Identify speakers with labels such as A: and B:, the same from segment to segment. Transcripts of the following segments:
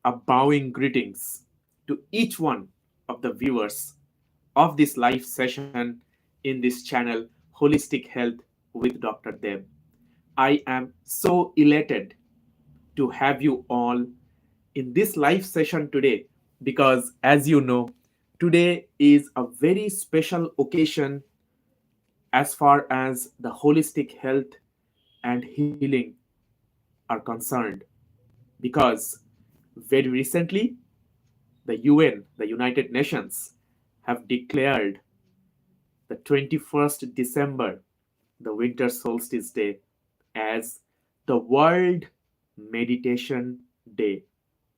A: A bowing greetings to each one of the viewers of this live session in this channel, Holistic Health with Dr. Deb. I am so elated to have you all in this live session today because, as you know, today is a very special occasion as far as the holistic health and healing are concerned because very recently the UN, the United Nations, have declared the 21st December, the winter solstice day, as the World Meditation Day.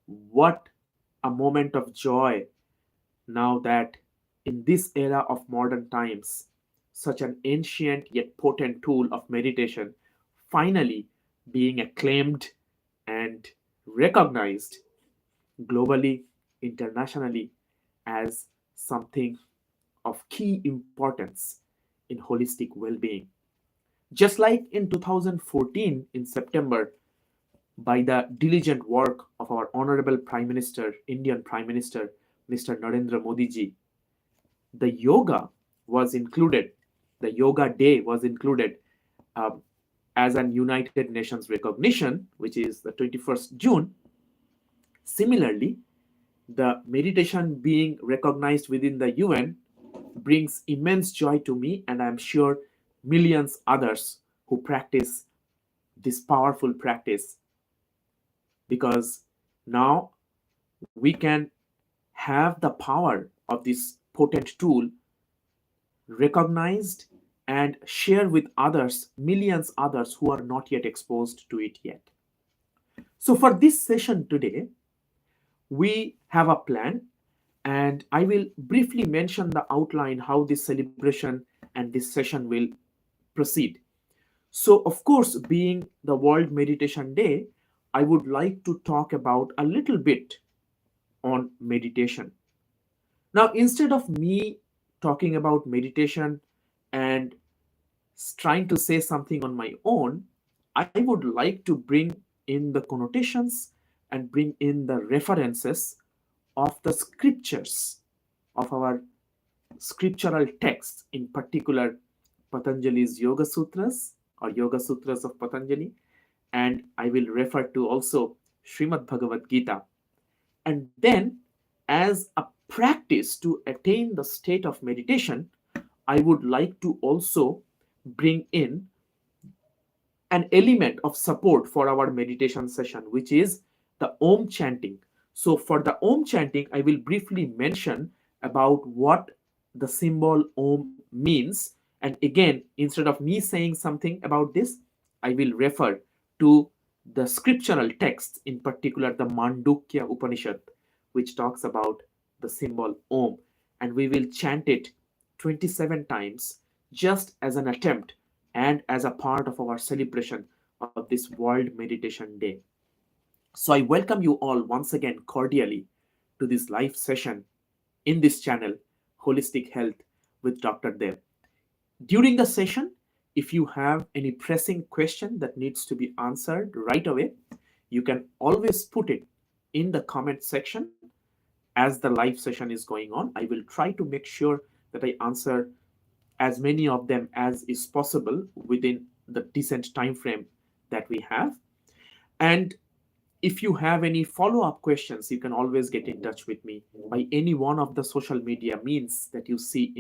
A: What a moment of joy now that in this era of modern times, such an ancient yet potent tool of meditation finally being acclaimed and recognized globally, internationally as something of key importance in holistic well being. Just like in 2014, in September, by the diligent work of our Honorable Prime Minister, Indian Prime Minister, Mr. Narendra Modi ji, the yoga was included, the Yoga Day was included um, as an United Nations recognition, which is the 21st June. Similarly, the meditation being recognized within the UN brings immense joy to me, and I'm sure millions others who practice this powerful practice because now we can have the power of this potent tool recognized and share with others, millions others who are not yet exposed to it yet. So for this session today, we have a plan and I will briefly mention the outline how this celebration and this session will proceed. So, of course, being the World Meditation Day, I would like to talk about a little bit on meditation. Now, instead of me talking about meditation and trying to say something on my own, I would like to bring in the connotations and bring in the references of the scriptures of our scriptural texts, in particular Patanjali's Yoga Sutras or Yoga Sutras of Patanjali, and I will refer to also Shrimad Bhagavad Gita. And then, as a practice to attain the state of meditation, I would like to also bring in an element of support for our meditation session, which is the OM chanting. So, for the OM chanting, I will briefly mention about what the symbol OM means. And again, instead of me saying something about this, I will refer to the scriptural texts, in particular the Mandukya Upanishad, which talks about the symbol Om. And we will chant it 27 times just as an attempt and as a part of our celebration of this World Meditation Day. So I welcome you all once again cordially to this live session in this channel, Holistic Health with Dr. Dev. During the session, if you have any pressing question that needs to be answered right away, you can always put it in the comment section as the live session is going on. I will try to make sure that I answer as many of them as is possible within the decent time frame that we have. And if you have any follow-up questions, you can always get in touch with me by any one of the social media means that you see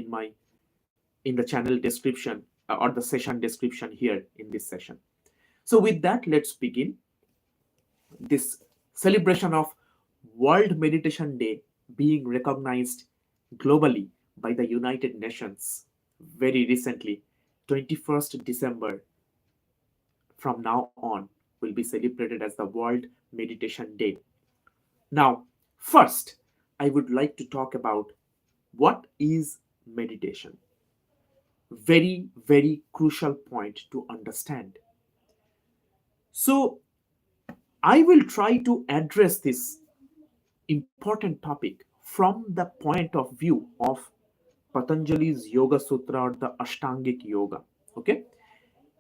A: in the channel description or the session description here in this session. So with that, let's begin this celebration of World Meditation Day being recognized globally by the United Nations very recently. 21st December from now on will be celebrated as the World Meditation Day. Now, first, I would like to talk about what is meditation. Very, very crucial point to understand. So, I will try to address this important topic from the point of view of Patanjali's Yoga Sutra or the Ashtangic Yoga. Okay?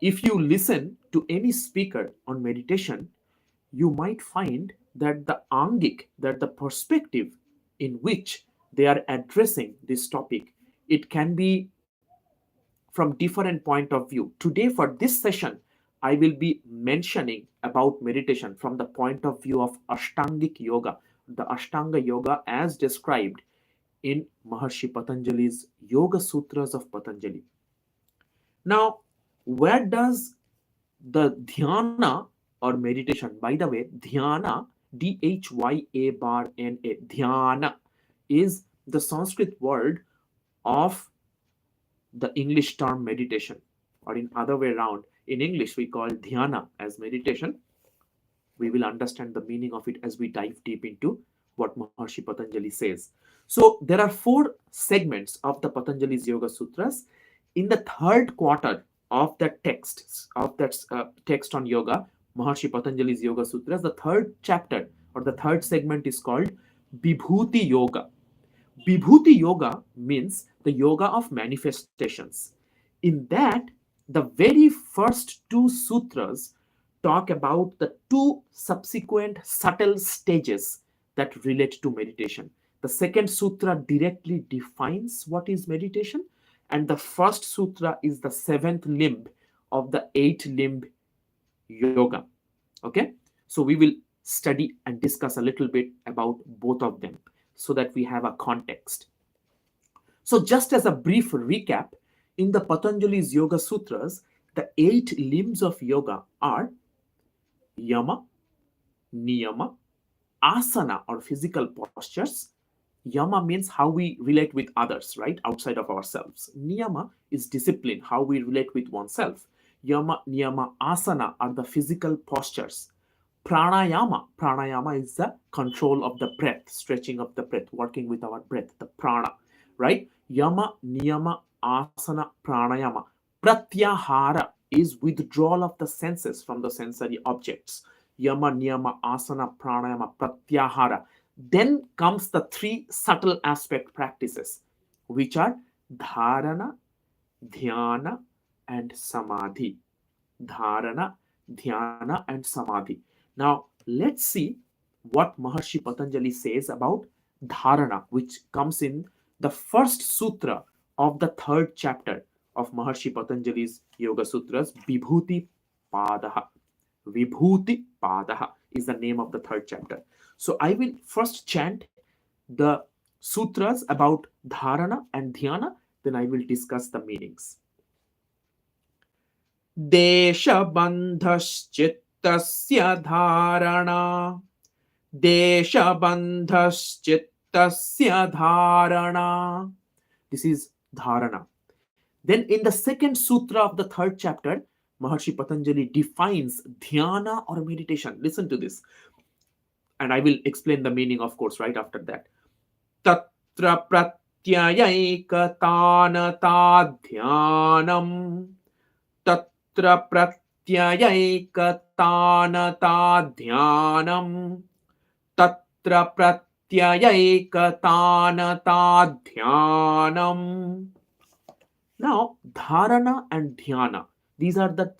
A: If you listen to any speaker on meditation, you might find that the angic, that the perspective in which they are addressing this topic, it can be from different point of view. Today for this session, I will be mentioning about meditation from the point of view of Ashtangic yoga, the Ashtanga yoga as described in Maharshi Patanjali's Yoga Sutras of Patanjali. Now, where does the dhyana or meditation, by the way, dhyana, Dhyana, dhyana is the Sanskrit word of the English term meditation, or in other way around. In English, we call dhyana as meditation. We will understand the meaning of it as we dive deep into what Maharshi Patanjali says. So there are four segments of the Patanjali's Yoga Sutras. In the third quarter of that text on yoga, Maharshi Patanjali's Yoga Sutras, the third chapter or the third segment is called Vibhuti Yoga. Vibhuti Yoga means the yoga of manifestations. In that, the very first two sutras talk about the two subsequent subtle stages that relate to meditation. The second sutra directly defines what is meditation, and the first sutra is the seventh limb of the eight limb yoga. Okay, so we will study and discuss a little bit about both of them so that we have a context. So, just as a brief recap, in the Patanjali's Yoga Sutras, the eight limbs of yoga are yama, niyama, asana or physical postures. Yama means how we relate with others, right? Outside of ourselves. Niyama is discipline, how we relate with oneself. Yama, niyama, asana are the physical postures. Pranayama is the control of the breath, stretching of the breath, working with our breath, the prana, right? Yama, niyama, asana, pranayama. Pratyahara is withdrawal of the senses from the sensory objects. Yama, niyama, asana, pranayama, pratyahara. Then comes the three subtle aspect practices, which are dharana, dhyana, and samadhi. Dharana, dhyana, and samadhi. Now, let's see what Maharshi Patanjali says about dharana, which comes in the first sutra of the third chapter of Maharshi Patanjali's Yoga Sutras, Vibhuti Padaha. Vibhuti Padaha is the name of the third chapter. So I will first chant the sutras about dharana and dhyana, then I will discuss the meanings. Deshabandhaschittasya dharana. Deshabandhaschittasya dharana. This is dharana. Then in the second sutra of the third chapter, Maharshi Patanjali defines dhyana or meditation. Listen to this. And I will explain the meaning, of course, right after that. Tatra pratyayaikanata dhyanam. Tatra pratyayaikanata dhyanam. Tatra pratyayaikanata dhyanam. Now, dharana and dhyana, these are the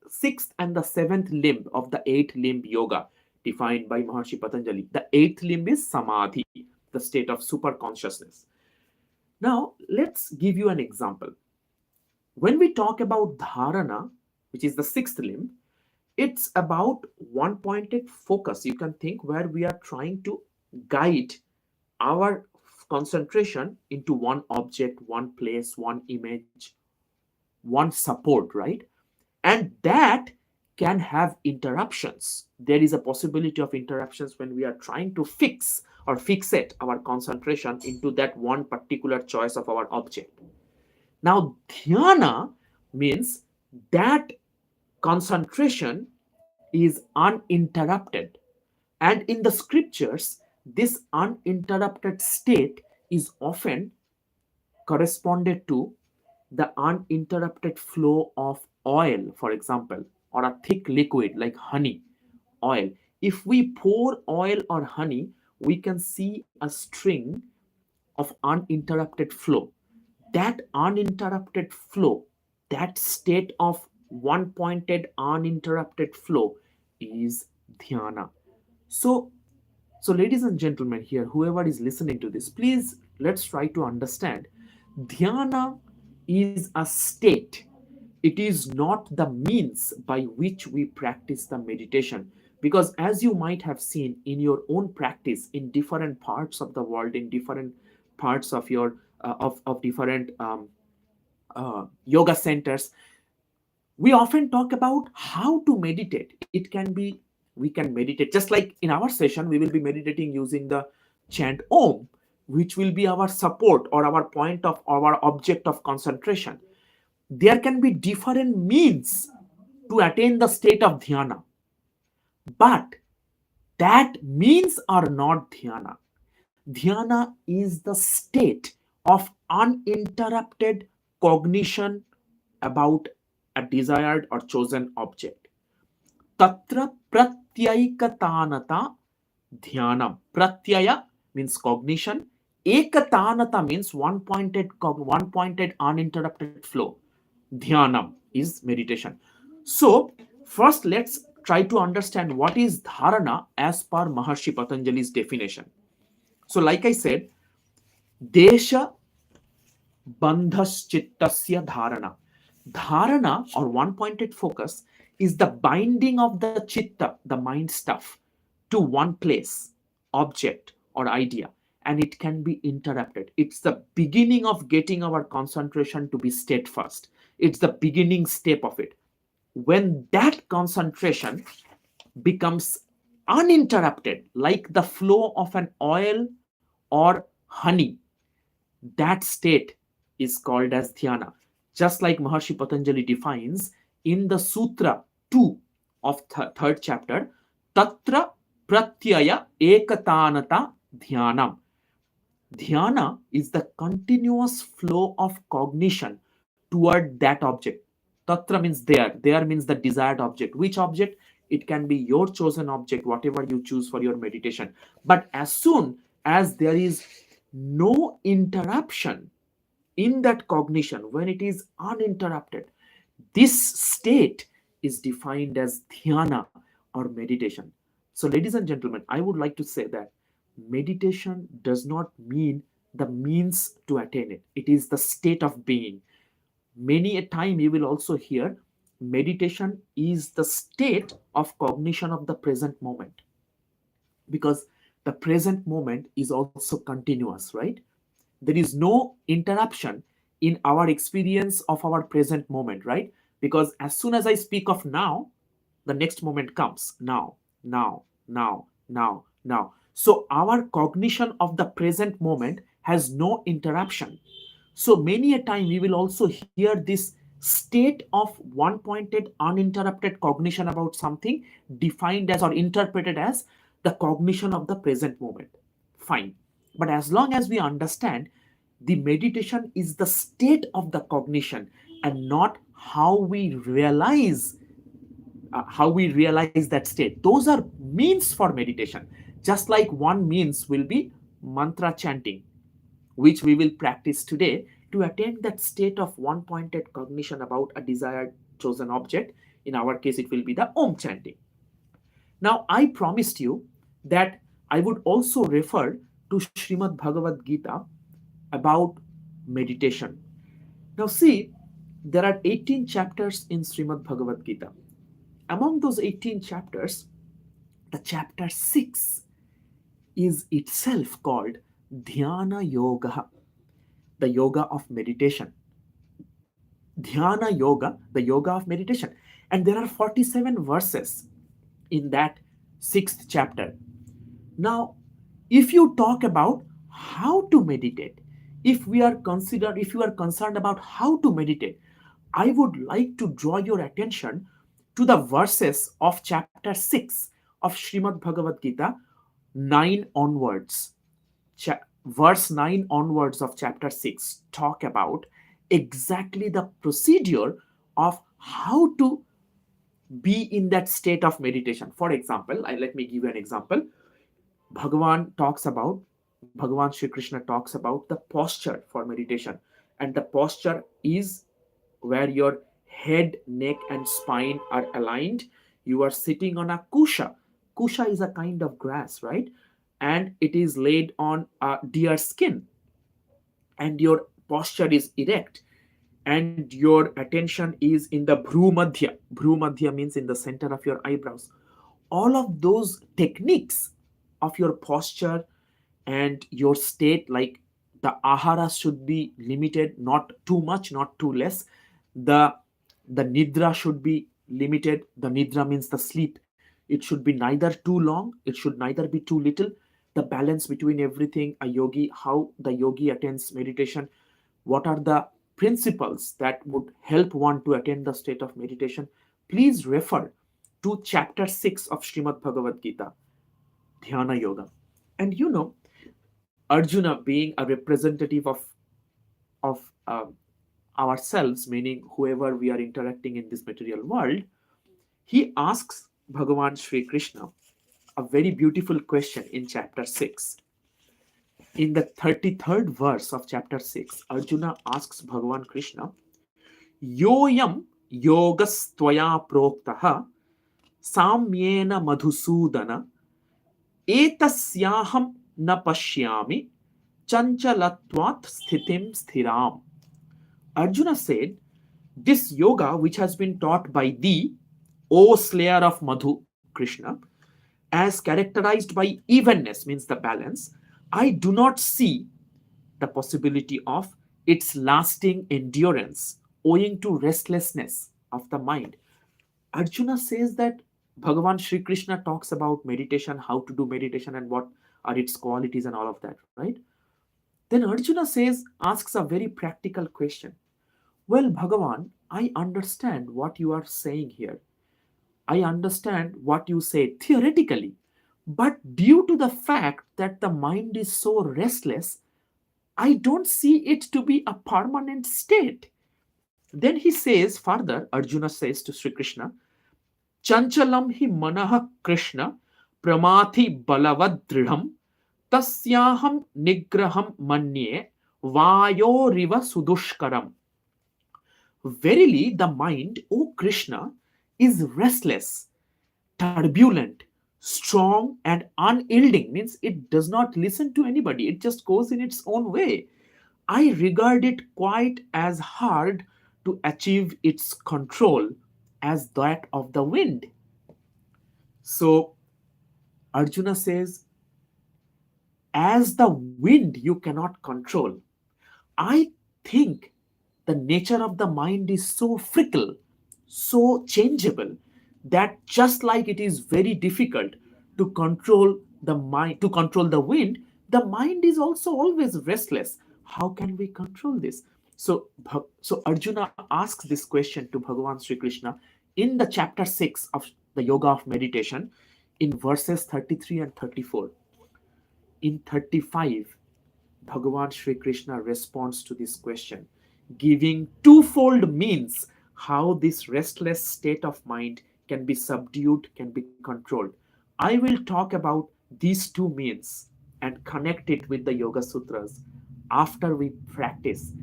A: sixth and the seventh limb of the eight limb yoga defined by Maharshi Patanjali. The eighth limb is samadhi, the state of super consciousness. Now, let's give you an example. When we talk about dharana, which is the sixth limb, it's about one pointed focus. You can think where we are trying to guide our concentration into one object, one place, one image, one support, right? And that can have interruptions. There is a possibility of interruptions when we are trying to fix or fixate our concentration into that one particular choice of our object. Now, dhyana means that concentration is uninterrupted. And in the scriptures, this uninterrupted state is often corresponded to the uninterrupted flow of oil, for example, or a thick liquid like honey, oil. If we pour oil or honey, we can see a string of uninterrupted flow. That uninterrupted flow, that state of one pointed uninterrupted flow is dhyana. So So, ladies and gentlemen, here, whoever is listening to this, please let's try to understand dhyana is a state. It is not the means by which we practice the meditation. Because, as you might have seen in your own practice in different parts of the world, in different parts of your of different yoga centers, we often talk about how to meditate. It can be, we can meditate just like in our session we will be meditating using the chant om, which will be our support or our point of our object of concentration. There can be different means to attain the state of dhyana, but that means are not dhyana. Dhyana is the state of uninterrupted cognition about a desired or chosen object. Tatra pratyayikatanata dhyanam. Pratyaya means cognition. Ekatanata means one pointed uninterrupted flow. Dhyanam is meditation. So, first let's try to understand what is dharana as per Maharshi Patanjali's definition. So, like I said, desha bandhaschittasya dharana. Dharana or one pointed focus is the binding of the chitta, the mind stuff, to one place, object, or idea, and it can be interrupted. It's the beginning of getting our concentration to be steadfast. It's the beginning step of it. When that concentration becomes uninterrupted, like the flow of an oil or honey, that state is called as dhyana. Just like Maharshi Patanjali defines in the Sutra 2 of third chapter, Tatra Pratyaya Ekatanata Dhyanam. Dhyana is the continuous flow of cognition toward that object. Tatra means there. There means the desired object. Which object? It can be your chosen object, whatever you choose for your meditation. But as soon as there is no interruption in that cognition, when it is uninterrupted, this state is defined as dhyana or meditation. So, ladies and gentlemen, I would like to say that meditation does not mean the means to attain it, it is the state of being. Many a time you will also hear meditation is the state of cognition of the present moment, because the present moment is also continuous, right? There is no interruption in our experience of our present moment, right? Because as soon as I speak of now, the next moment comes now, now, now, now, now. So our cognition of the present moment has no interruption. So many a time we will also hear this state of one pointed uninterrupted cognition about something defined as or interpreted as the cognition of the present moment. Fine. But as long as we understand the meditation is the state of the cognition and not how we realize that state, those are means for meditation. Just like one means will be mantra chanting, which we will practice today to attain that state of one pointed cognition about a desired chosen object. In our case, it will be the Om chanting. Now, I promised you that I would also refer to Shrimad Bhagavad Gita about meditation. Now, see, there are 18 chapters in Shrimad Bhagavad Gita. Among those 18 chapters, the chapter 6 is itself called Dhyana Yoga, the yoga of meditation. Dhyana Yoga, the yoga of meditation. And there are 47 verses in that 6th chapter. Now, if you talk about how to meditate, if you are concerned about how to meditate, I would like to draw your attention to the verses of chapter 6 of Shrimad Bhagavad Gita, 9 onwards. Verse 9 onwards of chapter 6 talk about exactly the procedure of how to be in that state of meditation. For example, let me give you an example. Bhagavan Shri Krishna talks about the posture for meditation, and the posture is where your head, neck, and spine are aligned. You are sitting on a kusha. Kusha is a kind of grass, right? and it is laid on a deer skin, and your posture is erect, and your attention is in the bhru madhya means in the center of your eyebrows. All of those techniques of your posture and your state, like the ahara should be limited, not too much, not too less. The the nidra should be limited. The nidra means the sleep. It should be neither too long, it should neither be too little. The balance between everything, a yogi, how the yogi attends meditation, what are the principles that would help one to attain the state of meditation. Please refer to chapter 6 of Shrimad Bhagavad Gita, Dhyana Yoga. And Arjuna, being a representative of ourselves, meaning whoever we are interacting in this material world, he asks Bhagavan Sri Krishna a very beautiful question in chapter 6. In the 33rd verse of chapter 6, Arjuna asks Bhagavan Krishna, Yoyam yogastvaya proktaha samyena madhusudana etasyaham na pashyami chanchalatvat sthitim sthiram. Arjuna said, this yoga which has been taught by thee, O slayer of Madhu, Krishna, as characterized by evenness, means the balance, I do not see the possibility of its lasting endurance owing to restlessness of the mind. Arjuna says that Bhagavan Sri Krishna talks about meditation, how to do meditation, and what are its qualities and all of that, right? Then Arjuna asks a very practical question. Well, Bhagavan, I understand what you are saying here. I understand what you say theoretically. But due to the fact that the mind is so restless, I don't see it to be a permanent state. Then he says further, Arjuna says to Sri Krishna, Chanchalam hi manaha Krishna pramati balavadridham tasyaham nigraham manye vayoriva sudushkaram. Verily, the mind, O Krishna, is restless, turbulent, strong, and unyielding, means it does not listen to anybody, it just goes in its own way. I regard it quite as hard to achieve its control as that of the wind. So Arjuna says, as the wind you cannot control, I think the nature of the mind is so fickle, so changeable, that just like it is very difficult to control the mind, to control the wind, the mind is also always restless. How can we control this? So Arjuna asks this question to Bhagavan Sri Krishna in the chapter 6 of the Yoga of Meditation, in verses 33 and 34. In 35, Bhagavan Sri Krishna responds to this question, giving twofold means how this restless state of mind can be subdued, can be controlled. I will talk about these two means and connect it with the Yoga Sutras after we practice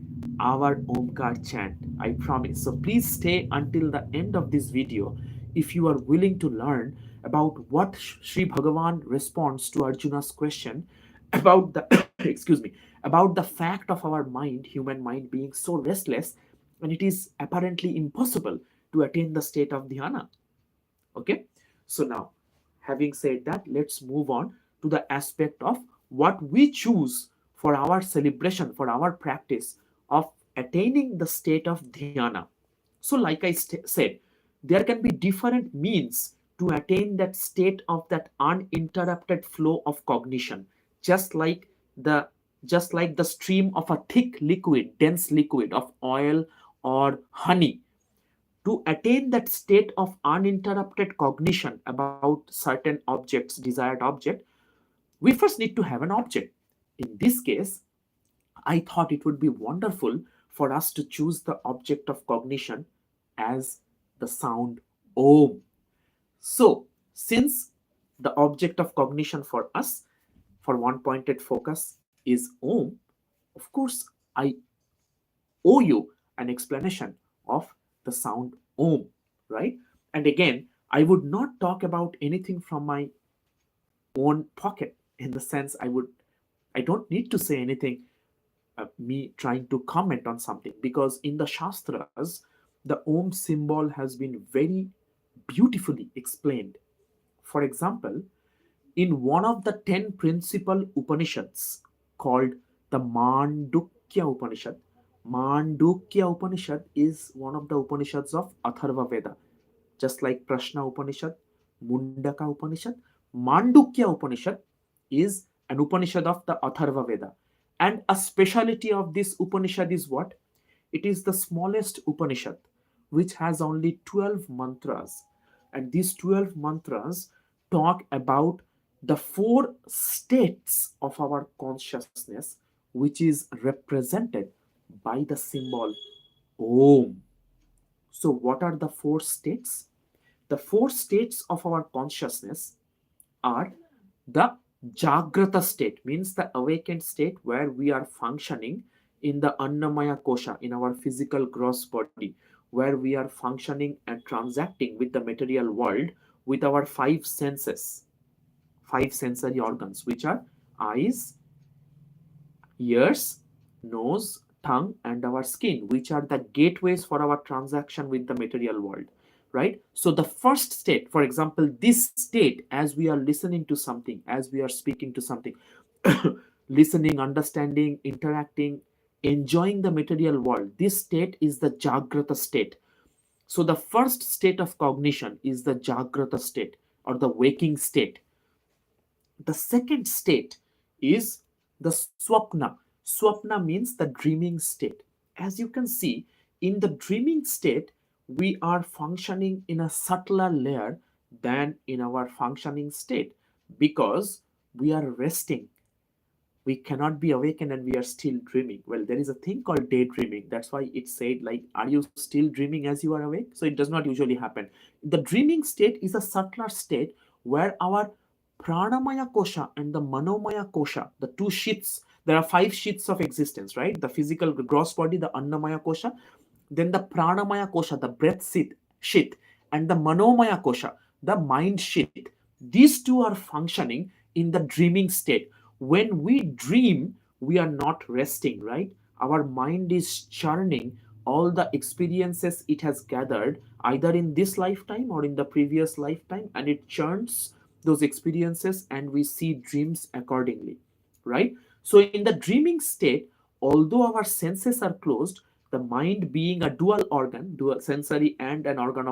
A: our Omkar chant. I promise. So please stay until the end of this video if you are willing to learn about what Sri Bhagavan responds to Arjuna's question about the excuse me, about the fact of our mind, human mind, being so restless, and it is apparently impossible to attain the state of dhyana. Okay, so now, having said that, let's move on to the aspect of what we choose for our celebration, for our practice of attaining the state of dhyana. So like I said, there can be different means to attain that state of that uninterrupted flow of cognition, just like the just like the stream of a thick liquid, dense liquid of oil or honey. To attain that state of uninterrupted cognition about certain objects, desired object, we first need to have an object. In this case, I thought it would be wonderful for us to choose the object of cognition as the sound Om. So, since the object of cognition for us, for one pointed focus, is Om, of course, I owe you an explanation of the sound Om, right? And again, I would not talk about anything from my own pocket. In the sense, I don't need to say anything, me trying to comment on something, because in the Shastras, the Om symbol has been very beautifully explained. For example, in one of the 10 principal Upanishads called the Mandukya Upanishad. Mandukya Upanishad is one of the Upanishads of Atharva Veda, just like Prashna Upanishad, Mundaka Upanishad. Mandukya Upanishad is an Upanishad of the Atharva Veda. And a speciality of this Upanishad is what? It is the smallest Upanishad, which has only 12 mantras. And these 12 mantras talk about the four states of our consciousness, which is represented by the symbol Om. So, what are the four states? The four states of our consciousness are the Jagrata state, means the awakened state where we are functioning in the Annamaya Kosha, in our physical gross body, where we are functioning and transacting with the material world with our five senses, five sensory organs, which are eyes, ears, nose, tongue, and our skin, which are the gateways for our transaction with the material world, right? So, the first state, for example, this state, as we are listening to something, as we are speaking to something, listening, understanding, interacting, enjoying the material world, this state is the Jagrata state. So, the first state of cognition is the Jagrata state or the waking state. The second state is the swapna. Swapna means the dreaming state. As you can see, in the dreaming state, we are functioning in a subtler layer than in our functioning state, because we are resting. We cannot be awakened and we are still dreaming. Well, there is a thing called daydreaming. That's why it said, like, are you still dreaming as you are awake? So it does not usually happen. The dreaming state is a subtler state where our pranamaya kosha and the manomaya kosha, the two sheets, there are five sheets of existence, right? The physical gross body, the annamaya kosha, then the pranamaya kosha, the breath sheet, and the manomaya kosha, the mind sheet. These two are functioning in the dreaming state. When we dream, we are not resting, right? Our mind is churning all the experiences it has gathered either in this lifetime or in the previous lifetime, and it churns those experiences and we see dreams accordingly, right? So in the dreaming state, although our senses are closed, the mind being a dual organ, dual sensory and an organ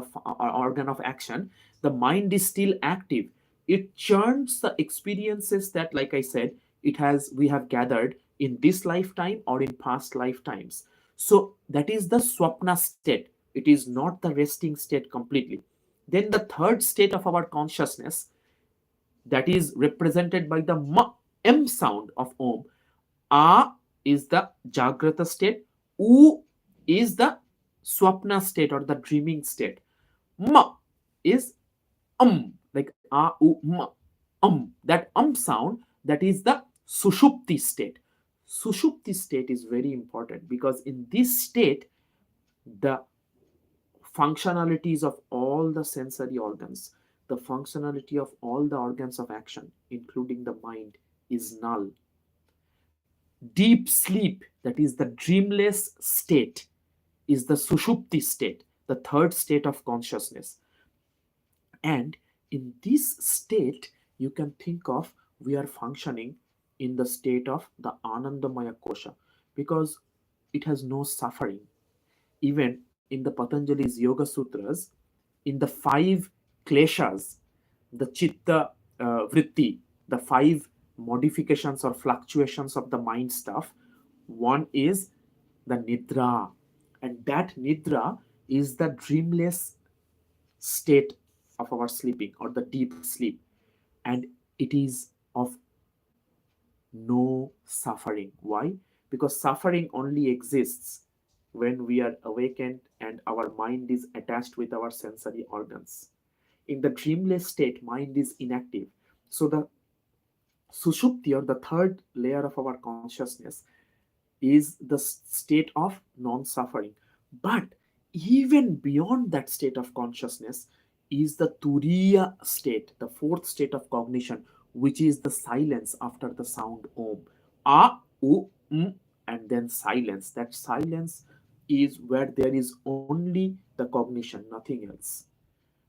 A: of action, the mind is still active. It churns the experiences that, like I said, it has we have gathered in this lifetime or in past lifetimes. So that is the swapna state. It is not the resting state completely. Then the third state of our consciousness, that is represented by the m sound of Om. A is the Jagrata state. U is the Swapna state or the dreaming state. Ma is like A, U, ma, That sound, that is the Sushupti state. Sushupti state is very important because in this state, the functionalities of all the sensory organs, the functionality of all the organs of action, including the mind, is null. Deep sleep, that is the dreamless state, is the Sushupti state, the third state of consciousness. And in this state, you can think of we are functioning in the state of the Anandamaya Kosha because it has no suffering. Even in the Patanjali's Yoga Sutras, in the five kleshas, the chitta vritti, the five modifications or fluctuations of the mind stuff, one is the nidra, and that nidra is the dreamless state of our sleeping or the deep sleep, and it is of no suffering. Why? Because suffering only exists when we are awakened and our mind is attached with our sensory organs. In the dreamless state, mind is inactive. So the sushupti or the third layer of our consciousness is the state of non-suffering. But even beyond that state of consciousness is the turiya state, the fourth state of cognition, which is the silence after the sound Om. A, U, and then silence. That silence is where there is only the cognition, nothing else.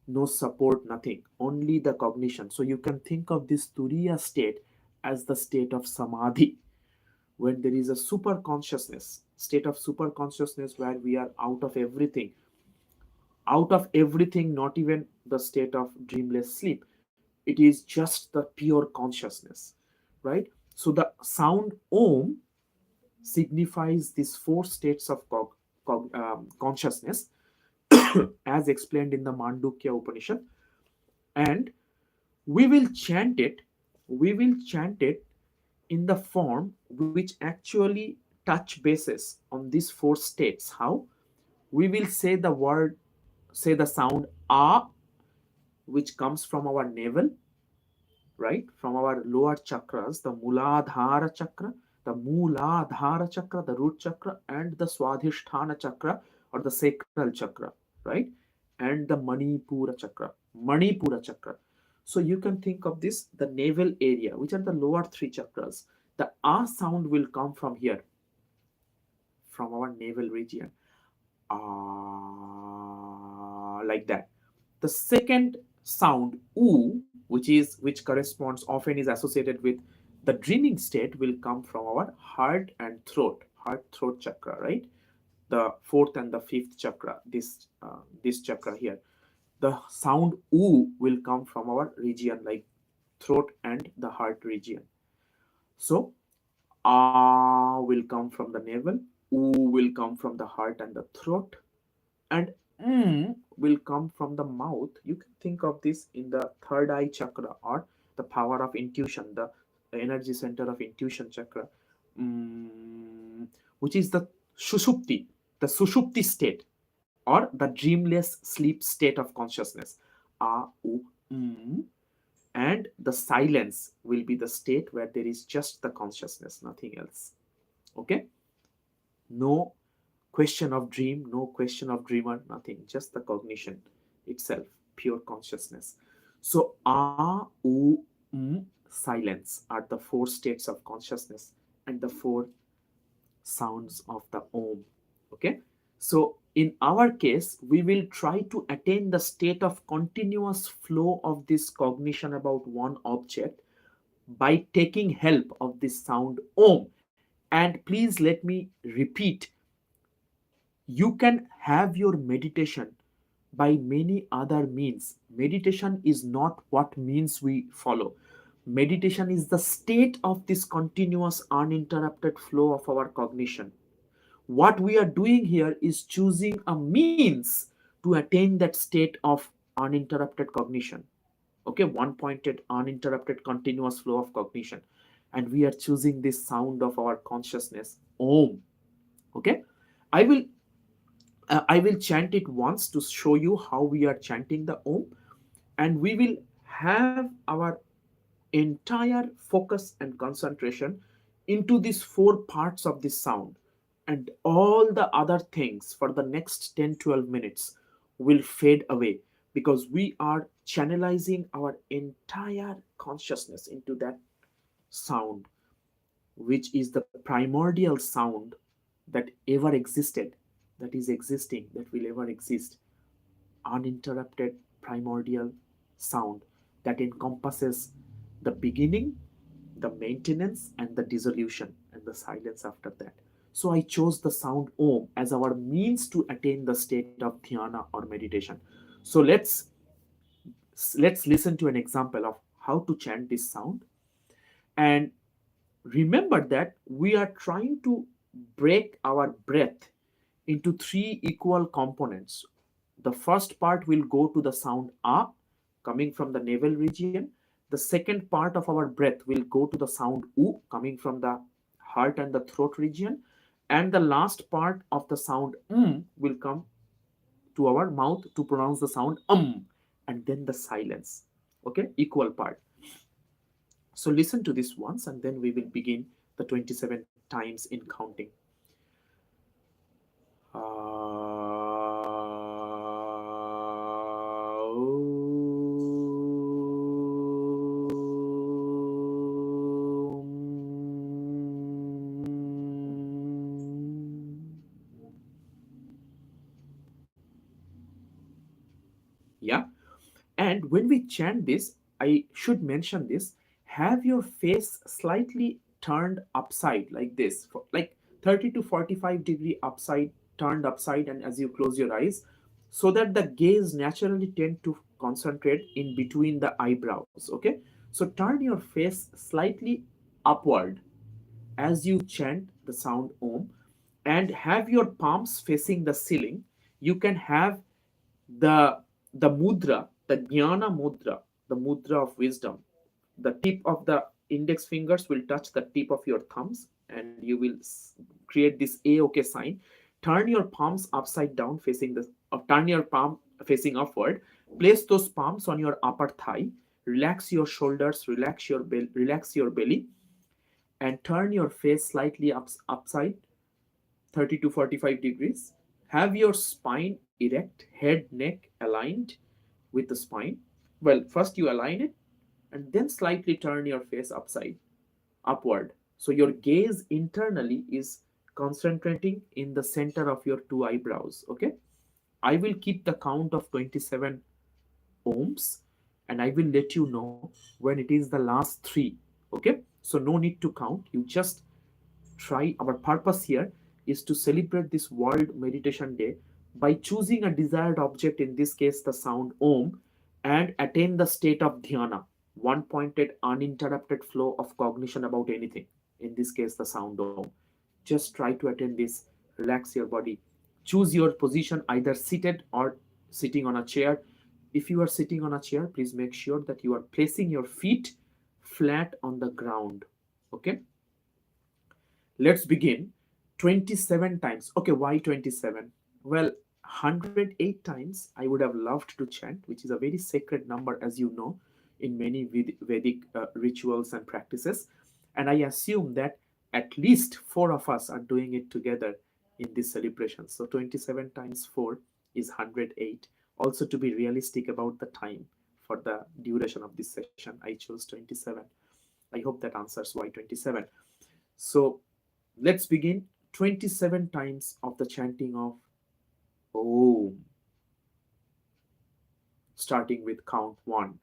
A: No support, nothing, only the cognition. So you can think of this Turiya state as the state of Samadhi, when there is a super consciousness, state of super consciousness where we are out of everything, not even the state of dreamless sleep. It is just the pure consciousness, right? So the sound Om signifies these four states of consciousness as explained in the Mandukya Upanishad. And we will chant it, we will chant it in the form which actually touch bases on these four states. How? We will say the sound A, which comes from our navel, right? From our lower chakras, the Muladhara chakra, the root chakra, and the Swadhisthana chakra or the sacral chakra, right? And the Manipura chakra. So you can think of this, the navel area, which are the lower three chakras. The A sound will come from here, from our navel region. Like that. The second sound U, which corresponds, often is associated with the dreaming state, will come from our heart throat chakra, right? The fourth and the fifth chakra, this chakra here. The sound U will come from our region like throat and the heart region. So A will come from the navel, U will come from the heart and the throat, and will come from the mouth. You can think of this in the third eye chakra, or the power of intuition, the energy center of intuition chakra, mm, which is the sushupti state, or the dreamless sleep state of consciousness. A, U, and the silence will be the state where there is just the consciousness, nothing else. Okay? No question of dream, no question of dreamer, nothing, just the cognition itself, pure consciousness. So A, U, silence are the four states of consciousness and the four sounds of the Om. Okay? So in our case, we will try to attain the state of continuous flow of this cognition about one object by taking help of this sound Om. And please let me repeat, you can have your meditation by many other means. Meditation is not what means we follow. Meditation is the state of this continuous uninterrupted flow of our cognition. What we are doing here is choosing a means to attain that state of uninterrupted cognition. Okay, one pointed, uninterrupted, continuous flow of cognition. And we are choosing this sound of our consciousness, Om. Okay, I will I will chant it once to show you how we are chanting the Om, and we will have our entire focus and concentration into these four parts of this sound, and all the other things for the next 10-12 minutes will fade away, because we are channelizing our entire consciousness into that sound, which is the primordial sound that ever existed, that is existing, that will ever exist. Uninterrupted primordial sound that encompasses the beginning, the maintenance, and the dissolution, and the silence after that. So I chose the sound Om as our means to attain the state of dhyana or meditation. So let's listen to an example of how to chant this sound. And remember that we are trying to break our breath into three equal components. The first part will go to the sound A, coming from the navel region. The second part of our breath will go to the sound U, coming from the heart and the throat region. And the last part of the sound will come to our mouth to pronounce the sound and then the silence. Okay, equal part. So listen to this once, and then we will begin the 27 times in counting. when we chant this, I should mention this, have your face slightly turned upside like this, like 30 to 45-degree upside, turned upside, and as you close your eyes, so that the gaze naturally tend to concentrate in between the eyebrows. Okay, so turn your face slightly upward as you chant the sound Om, and have your palms facing the ceiling. You can have the the mudra, the jnana mudra, the mudra of wisdom. The tip of the index fingers will touch the tip of your thumbs, and you will create this a okay sign. Turn your palms upside down facing the turn your palm facing upward. Place those palms on your upper thigh. Relax your shoulders, relax your belly, and turn your face slightly upside 30 to 45 degrees. Have your spine erect, head, neck aligned with the spine. Well, first you align it and then slightly turn your face upward. So your gaze internally is concentrating in the center of your two eyebrows. Okay. I will keep the count of 27 ohms and I will let you know when it is the last three. Okay. So no need to count. You just try. Our purpose here is to celebrate this World Meditation Day by choosing a desired object, in this case the sound Om, and attain the state of dhyana, one pointed, uninterrupted flow of cognition about anything, in this case the sound Om. Just try to attain this, relax your body, choose your position, either seated or sitting on a chair. If you are sitting on a chair, please make sure that you are placing your feet flat on the ground. Okay, let's begin. 27 times. Okay, why 27? Well, 108 times I would have loved to chant, which is a very sacred number, as you know, in many Vedic rituals and practices. And I assume that at least four of us are doing it together in this celebration. So 27 times 4 is 108. Also, to be realistic about the time for the duration of this session, I chose 27. I hope that answers why 27. So let's begin. 27 times of the chanting of Om, starting with count 1.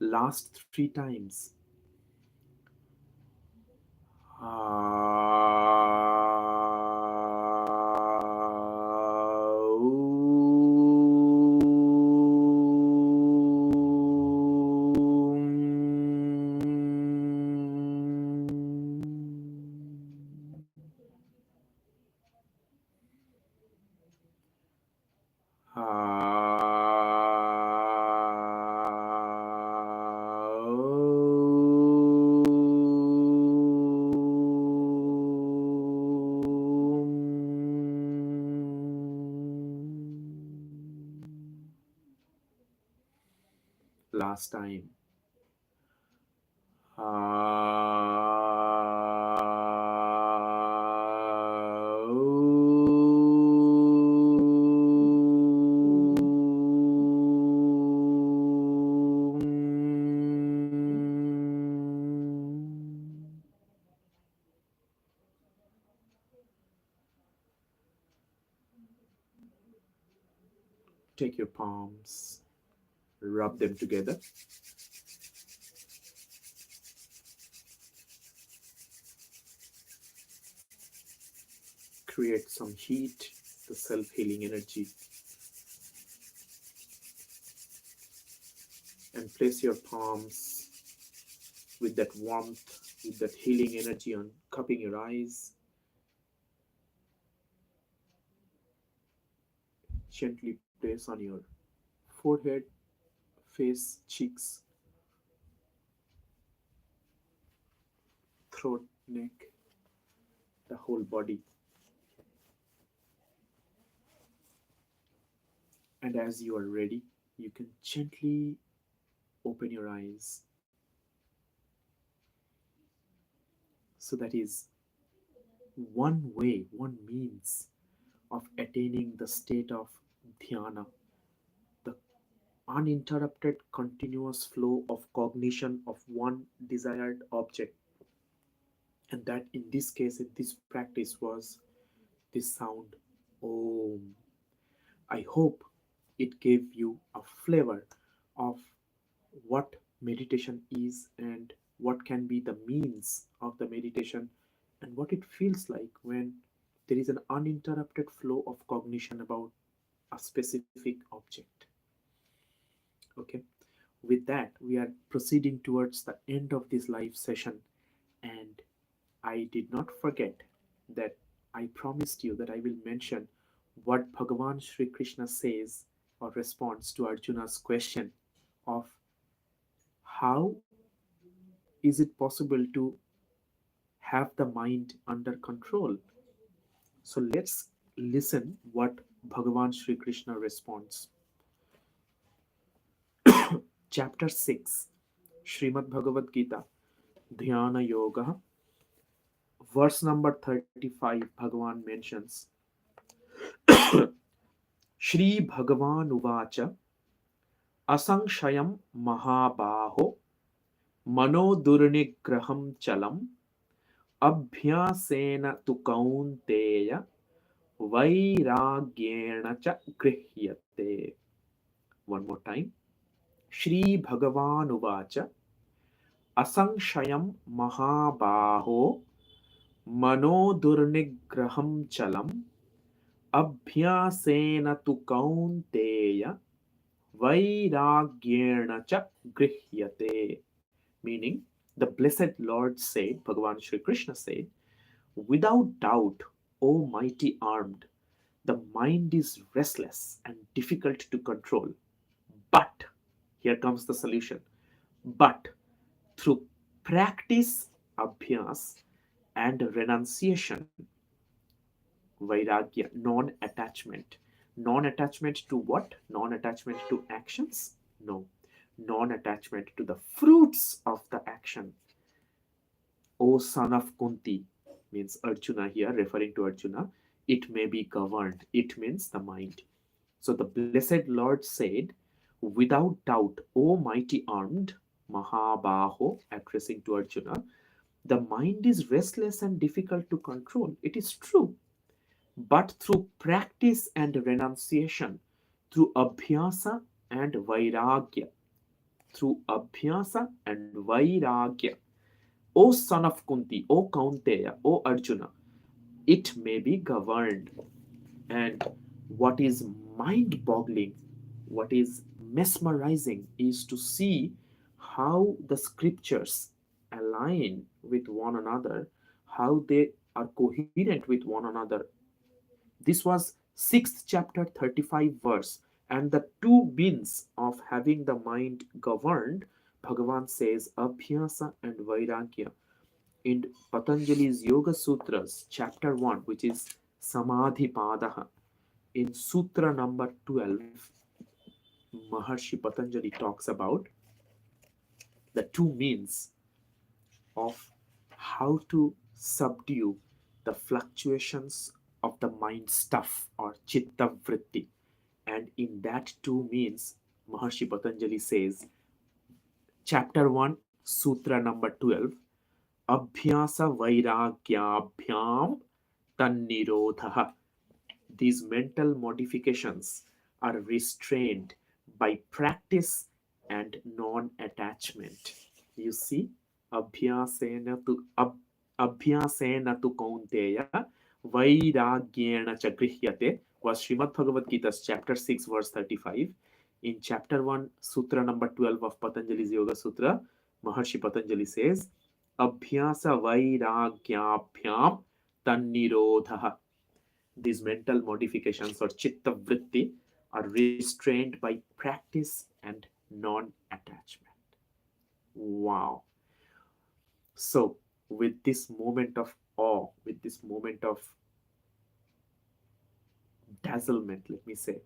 A: Last three times. last time. Take your palms, rub them together. Create some heat, the self-healing energy, and place your palms with that warmth, with that healing energy on cupping your eyes. Gently place on your forehead, face, cheeks, throat, neck, the whole body. And as you are ready, you can gently open your eyes. So that is one way, one means of attaining the state of dhyana, the uninterrupted continuous flow of cognition of one desired object. And that in this case, in this practice, was this sound Om. I hope it gave you a flavor of what meditation is and what can be the means of the meditation and what it feels like when there is an uninterrupted flow of cognition about a specific object. Okay, with that, we are proceeding towards the end of this live session, and I did not forget that I promised you that I will mention what Bhagavan Sri Krishna says or responds to Arjuna's question of how is it possible to have the mind under control. So let's listen what Bhagavan Sri Krishna responds. Chapter 6, Shrimad Bhagavad Gita, Dhyana Yoga, verse number 35, Bhagavan mentions Shri Bhagavan Uvacha Asankshayam Mahabaho Manodurnigraham Chalam Abhyasena tu Kaunteya Vairagyena cha Grihyate. One more time. Shri Bhagavan Uvacha Asankshayam Mahabaho Manodurnigraham Chalam Abhyasena tu Kaunteya Vairagyena cha Grihyate. Meaning, the blessed Lord said, Bhagavan Sri Krishna said, without doubt, O mighty armed, the mind is restless and difficult to control. But, here comes the solution, but through practice, abhyas, and renunciation, vairagya, non-attachment. Non-attachment to what? Non-attachment to actions? No. Non-attachment to the fruits of the action. O son of Kunti, means Arjuna here, referring to Arjuna, it may be governed. It means the mind. So the blessed Lord said, without doubt, O mighty armed, Mahabaho, addressing to Arjuna, the mind is restless and difficult to control. It is true. But through practice and renunciation, through abhyasa and vairagya, through abhyasa and vairagya, O son of Kunti, O Kaunteya, O Arjuna, it may be governed. And what is mind boggling, what is mesmerizing, is to see how the scriptures align with one another, how they are coherent with one another. This was 6th chapter 35 verse, and the two means of having the mind governed, Bhagavan says abhyasa and vairagya. In Patanjali's Yoga Sutras, chapter 1, which is Samadhi Padaha, in Sutra number 12, Maharshi Patanjali talks about the two means of how to subdue the fluctuations of the mind stuff or chitta vritti. And in that two means, Maharshi Patanjali says, chapter 1, sutra number 12, Abhyasa Vairagyabhyam Tannirodha. These mental modifications are restrained by practice and non attachment. You see, Abhyasena tu, Abhyasena tu Kaunteya Vairagyena cha Grihyate was Shrimad Bhagavad Gita's chapter 6, verse 35. In chapter 1, sutra number 12 of Patanjali's Yoga Sutra, Maharshi Patanjali says, Abhyasa Vairagyabhyam Tannirodha. These mental modifications or chitta vritti are restrained by practice and non attachment. Wow. So, with this moment of awe, with this moment of dazzlement, let me say,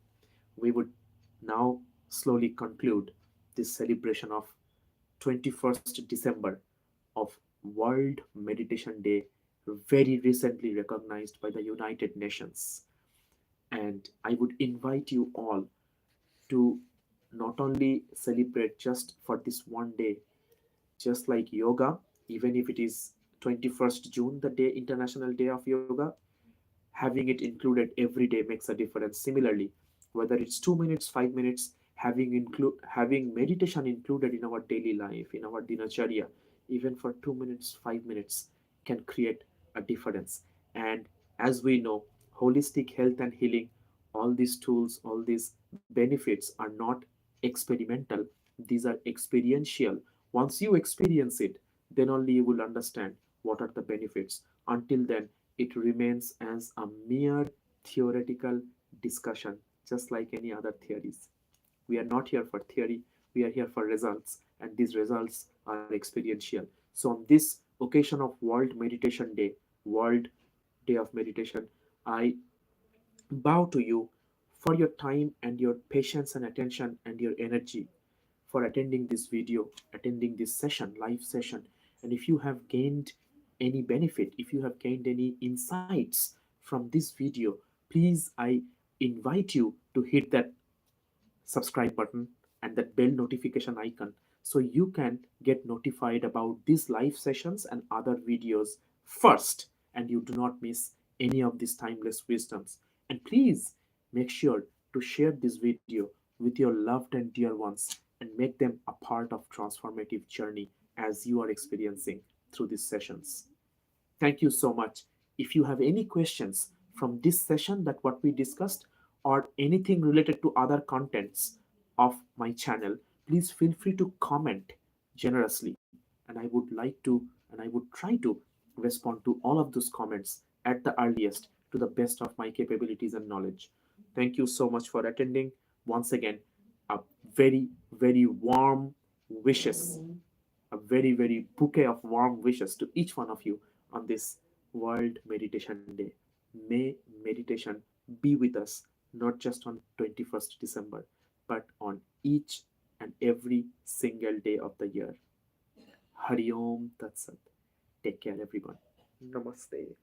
A: we would now slowly conclude this celebration of 21st December of World Meditation Day, very recently recognized by the United Nations. And I would invite you all to not only celebrate just for this one day, just like yoga, even if it is 21st June, the day International Day of Yoga, having it included every day makes a difference. Similarly, whether it's 2 minutes, 5 minutes, having meditation included in our daily life, in our dinacharya, even for 2 minutes, 5 minutes, can create a difference. And as we know, holistic health and healing, all these tools, all these benefits are not experimental; these are experiential. Once you experience it, then only you will understand what are the benefits. Until then, it remains as a mere theoretical discussion, just like any other theories. We are not here for theory, we are here for results, and these results are experiential. So, on this occasion of World Meditation Day, World Day of Meditation, I bow to you for your time and your patience and attention and your energy for attending this video, attending this session, live session. And if you have gained any benefit, if you have gained any insights from this video, please, I invite you to hit that subscribe button and that bell notification icon so you can get notified about these live sessions and other videos first, and you do not miss any of these timeless wisdoms. And please make sure to share this video with your loved and dear ones and make them a part of transformative journey as you are experiencing through these sessions. Thank you so much. If you have any questions from this session that what we discussed or anything related to other contents of my channel, please feel free to comment generously. And I would like to and I would try to respond to all of those comments at the earliest to the best of my capabilities and knowledge. Thank you so much for attending. Once again, a very, very warm wishes, a very, very bouquet of warm wishes to each one of you on this World Meditation Day. May meditation be with us not just on 21st December, but on each and every single day of the year. Hari Om Tat Sat. Take care, everyone. Namaste.